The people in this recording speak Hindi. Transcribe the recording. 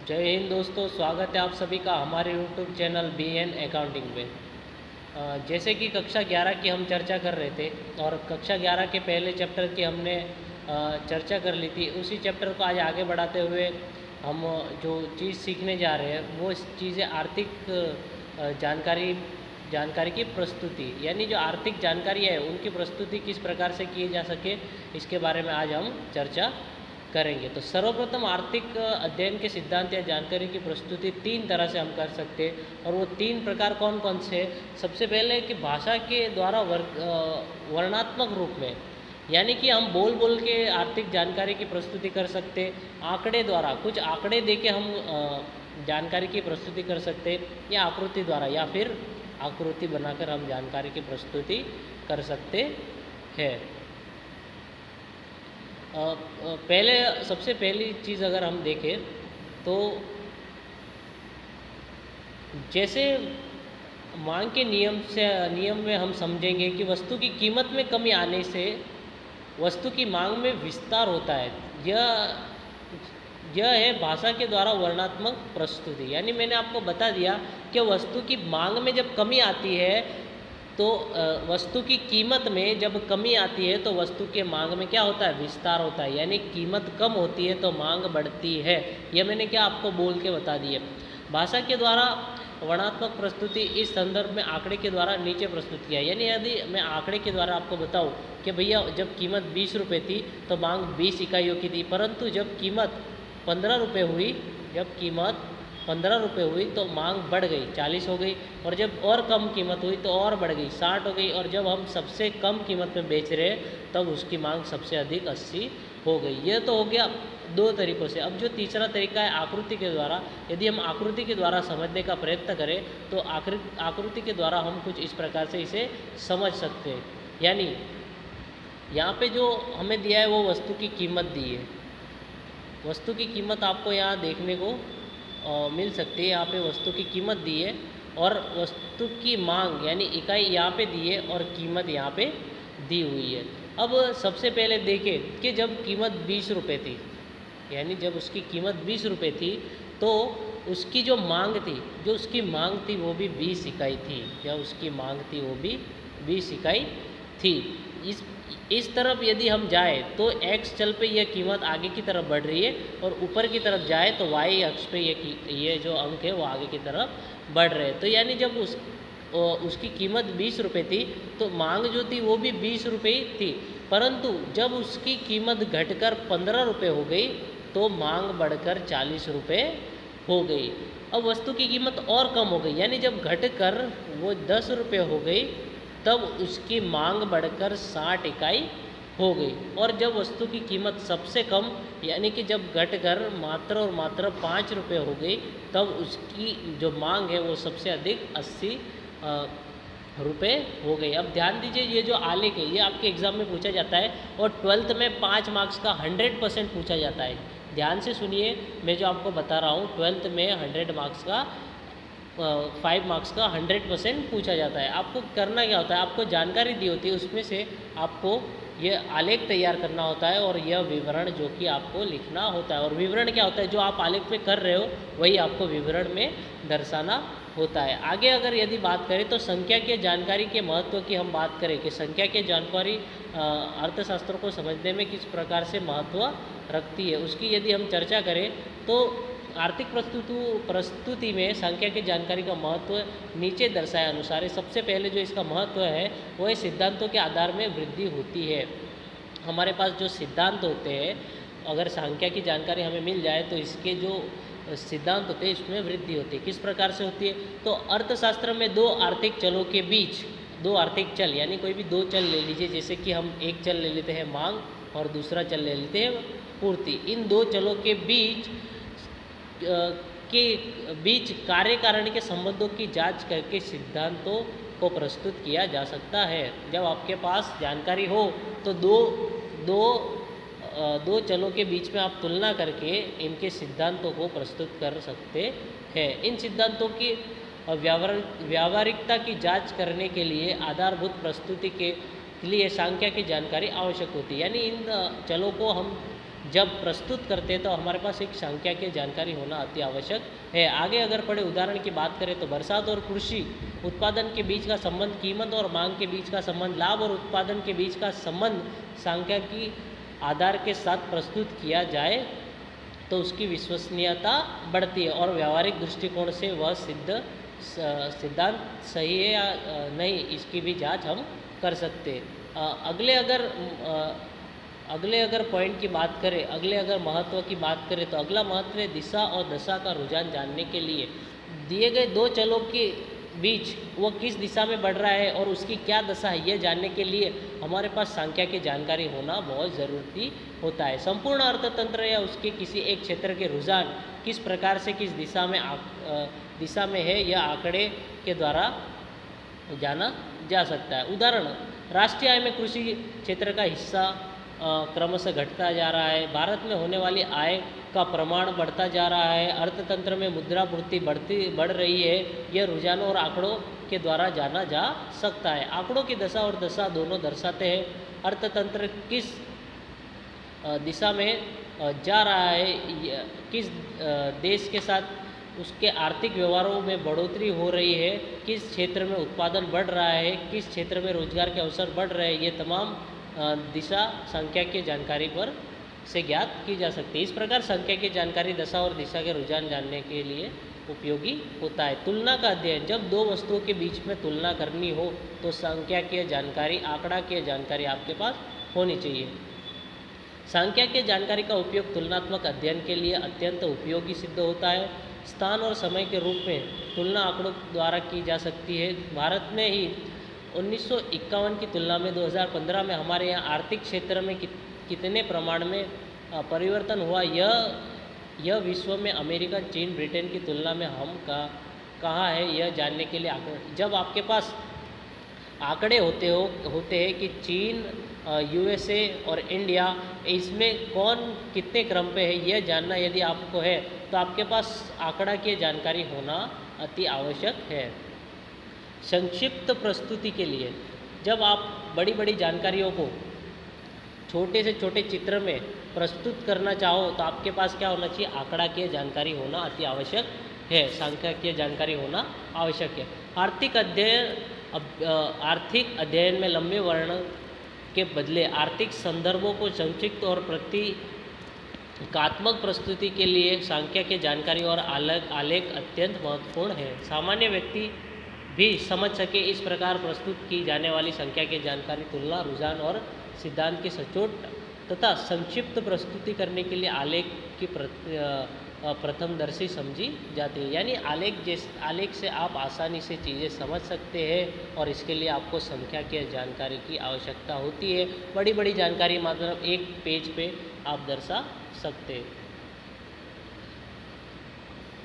जय हिंद दोस्तों, स्वागत है आप सभी का हमारे यूट्यूब चैनल BN अकाउंटिंग में। जैसे कि कक्षा 11 की हम चर्चा कर रहे थे और कक्षा 11 के पहले चैप्टर की हमने चर्चा कर ली थी। उसी चैप्टर को आज आगे बढ़ाते हुए हम जो चीज़ सीखने जा रहे हैं वो चीज़ें आर्थिक जानकारी जानकारी की प्रस्तुति, यानी जो आर्थिक जानकारी है उनकी प्रस्तुति किस प्रकार से की जा सके, इसके बारे में आज हम चर्चा करेंगे। तो सर्वप्रथम आर्थिक अध्ययन के सिद्धांत या जानकारी की प्रस्तुति तीन तरह से हम कर सकते हैं, और वो तीन प्रकार कौन कौन से हैं। सबसे पहले कि भाषा के द्वारा वर्णात्मक रूप में, यानी कि हम बोल बोल के आर्थिक जानकारी की प्रस्तुति कर सकते। आंकड़े द्वारा, कुछ आंकड़े दे के हम जानकारी की प्रस्तुति कर सकते, या आकृति द्वारा, या फिर आकृति बनाकर हम जानकारी की प्रस्तुति कर सकते हैं। पहले सबसे पहली चीज़ अगर हम देखें तो जैसे मांग के नियम में हम समझेंगे कि वस्तु की कीमत में कमी आने से वस्तु की मांग में विस्तार होता है। यह है भाषा के द्वारा वर्णनात्मक प्रस्तुति। यानी मैंने आपको बता दिया कि वस्तु की मांग में जब कमी आती है तो वस्तु की कीमत में जब कमी आती है तो वस्तु के मांग में क्या होता है, विस्तार होता है। यानी कीमत कम होती है तो मांग बढ़ती है। यह मैंने क्या आपको बोल के बता दिया। भाषा के द्वारा वर्णनात्मक प्रस्तुति इस संदर्भ में आंकड़े के द्वारा नीचे प्रस्तुत किया। यानी यदि मैं आंकड़े के द्वारा आपको बताऊं कि भैया जब कीमत 20 रुपये थी तो मांग 20 इकाइयों की थी, परंतु जब कीमत 15 रुपये हुई, जब कीमत 15 रुपये हुई तो मांग बढ़ गई, 40 हो गई। और जब और कम कीमत हुई तो और बढ़ गई, 60 हो गई। और जब हम सबसे कम कीमत में बेच रहे हैं तब उसकी मांग सबसे अधिक 80 हो गई। यह तो हो गया दो तरीक़ों से। अब जो तीसरा तरीका है आकृति के द्वारा, यदि हम आकृति के द्वारा समझने का प्रयत्न करें तो आकृति के द्वारा हम कुछ इस प्रकार से इसे समझ सकते हैं। यानी यहाँ पे जो हमें दिया है वो वस्तु की कीमत दी है। वस्तु की कीमत आपको यहाँ देखने को मिल सकती है। यहाँ पे वस्तु की कीमत दी है और वस्तु की मांग यानी इकाई यहाँ पे दी है और कीमत यहाँ पे दी हुई है। अब सबसे पहले देखें कि जब कीमत 20 रुपये थी, यानी जब उसकी कीमत 20 रुपये थी तो उसकी जो मांग थी, जो उसकी मांग थी वो भी 20 इकाई थी, या उसकी मांग थी वो भी 20 इकाई थी। इस तरफ यदि हम जाए तो एक्स चल पे यह कीमत आगे की तरफ बढ़ रही है, और ऊपर की तरफ जाए तो वाई अक्ष पे ये जो अंक है वो आगे की तरफ बढ़ रहे हैं। तो यानी जब उसकी कीमत 20 रुपये थी तो मांग जो थी वो भी 20 रुपये थी, परंतु जब उसकी कीमत घटकर 15 रुपये हो गई तो मांग बढ़कर 40 रुपये हो गई। अब वस्तु की कीमत और कम हो गई, यानी जब घटकर वो 10 रुपये हो गई तब उसकी मांग बढ़कर 60 इकाई हो गई। और जब वस्तु की कीमत सबसे कम, यानी कि जब घटकर मात्र और मात्र 5 रुपये हो गई तब उसकी जो मांग है वो सबसे अधिक 80 रुपये हो गई। अब ध्यान दीजिए, ये जो आलेख है ये आपके एग्ज़ाम में पूछा जाता है और 12th में 5 मार्क्स का 100% पूछा जाता है। ध्यान से सुनिए, मैं जो आपको बता रहा हूँ 12th में 100 मार्क्स का 5 मार्क्स का 100% पूछा जाता है। आपको करना क्या होता है, आपको जानकारी दी होती है, उसमें से आपको ये आलेख तैयार करना होता है और यह विवरण जो कि आपको लिखना होता है। और विवरण क्या होता है, जो आप आलेख में कर रहे हो वही आपको विवरण में दर्शाना होता है। आगे अगर यदि बात करें तो संख्या के जानकारी के महत्व की हम बात करें कि संख्या के जानकारी अर्थशास्त्र को समझने में किस प्रकार से महत्व रखती है, उसकी यदि हम चर्चा करें तो आर्थिक प्रस्तुति में संख्या की जानकारी का महत्व नीचे दर्शाए अनुसार है। सबसे पहले जो इसका महत्व है वो है सिद्धांतों के आधार में वृद्धि होती है। हमारे पास जो सिद्धांत होते हैं, अगर संख्या की जानकारी हमें मिल जाए तो इसके जो सिद्धांत होते हैं इसमें वृद्धि होती है। किस प्रकार से होती है, तो अर्थशास्त्र में दो आर्थिक चलों के बीच, दो आर्थिक चल यानी कोई भी दो चल ले लीजिए, जैसे कि हम एक चल ले लेते हैं मांग और दूसरा चल ले लेते हैं पूर्ति। इन दो चलों के बीच कार्य कारण के संबंधों की जांच करके सिद्धांतों को प्रस्तुत किया जा सकता है। जब आपके पास जानकारी हो तो दो चलों के बीच में आप तुलना करके इनके सिद्धांतों को प्रस्तुत कर सकते हैं। इन सिद्धांतों की व्यावहारिकता की जांच करने के लिए आधारभूत प्रस्तुति के लिए संख्या की जानकारी आवश्यक होती है। यानी इन चलों को हम जब प्रस्तुत करते हैं तो हमारे पास एक सांख्यिकीय जानकारी होना अति आवश्यक है। आगे अगर पढ़े उदाहरण की बात करें तो बरसात और कृषि उत्पादन के बीच का संबंध, कीमत और मांग के बीच का संबंध, लाभ और उत्पादन के बीच का संबंध सांख्यिकीय आधार के साथ प्रस्तुत किया जाए तो उसकी विश्वसनीयता बढ़ती है और व्यावहारिक दृष्टिकोण से वह सिद्धांत सही है या नहीं, इसकी भी जांच हम कर सकते हैं। अगले अगर पॉइंट की बात करें, अगले अगर महत्व की बात करें तो अगला महत्व है दिशा और दशा का रुझान जानने के लिए दिए गए दो चलों के बीच वो किस दिशा में बढ़ रहा है और उसकी क्या दशा है, यह जानने के लिए हमारे पास संख्या की जानकारी होना बहुत ज़रूरी होता है। संपूर्ण अर्थतंत्र या उसके किसी एक क्षेत्र के रुझान किस प्रकार से किस दिशा में है, यह आंकड़े के द्वारा जाना जा सकता है। उदाहरण, राष्ट्रीय आय में कृषि क्षेत्र का हिस्सा क्रमशः घटता जा रहा है, भारत में होने वाली आय का प्रमाण बढ़ता जा रहा है, अर्थतंत्र में मुद्रापूर्ति बढ़ रही है, यह रुझानों और आंकड़ों के द्वारा जाना जा सकता है। आंकड़ों की दशा और दशा दोनों दर्शाते हैं अर्थतंत्र किस दिशा में जा रहा है, किस देश के साथ उसके आर्थिक व्यवहारों में बढ़ोतरी हो रही है, किस क्षेत्र में उत्पादन बढ़ रहा है, किस क्षेत्र में रोजगार के अवसर बढ़ रहे हैं, ये तमाम दिशा संख्या की जानकारी पर से ज्ञात की जा सकती है। इस प्रकार संख्या की जानकारी दशा और दिशा के रुझान जानने के लिए उपयोगी होता है। तुलना का अध्ययन, जब दो वस्तुओं के बीच में तुलना करनी हो तो सांख्यिकीय जानकारी, आंकड़ा की जानकारी आपके पास होनी चाहिए। सांख्यिकीय जानकारी का उपयोग तुलनात्मक अध्ययन के लिए अत्यंत उपयोगी सिद्ध होता है। स्थान और समय के रूप में तुलना आंकड़ों द्वारा की जा सकती है। भारत में ही 1951 की तुलना में 2015 में हमारे यहाँ आर्थिक क्षेत्र में कितने प्रमाण में परिवर्तन हुआ, यह विश्व में अमेरिका, चीन, ब्रिटेन की तुलना में हम कहाँ है, यह जानने के लिए जब आपके पास आंकड़े होते हैं कि चीन, यूएसए और इंडिया, इसमें कौन कितने क्रम पे है, यह जानना यदि आपको है तो आपके पास आंकड़ा की जानकारी होना अति आवश्यक है। संक्षिप्त प्रस्तुति के लिए, जब आप बड़ी बड़ी जानकारियों को छोटे से छोटे चित्र में प्रस्तुत करना चाहो तो आपके पास क्या होना चाहिए, आंकड़ा की जानकारी होना अति आवश्यक है, सांख्यिकीय जानकारी होना आवश्यक है। आर्थिक अध्ययन में लंबे वर्णन के बदले आर्थिक संदर्भों को संक्षिप्त और प्रतीकात्मक प्रस्तुति के लिए सांख्यिकीय जानकारी और आलेख अत्यंत महत्वपूर्ण है। सामान्य व्यक्ति भी समझ सके इस प्रकार प्रस्तुत की जाने वाली संख्या की जानकारी तुलना, रुझान और सिद्धांत की सचोट तथा संक्षिप्त प्रस्तुति करने के लिए आलेख की प्रथमदर्शी समझी जाती है। यानी आलेख से आप आसानी से चीज़ें समझ सकते हैं और इसके लिए आपको संख्या की जानकारी की आवश्यकता होती है। बड़ी बड़ी जानकारी मतलब एक पेज पे आप दर्शा सकते हैं।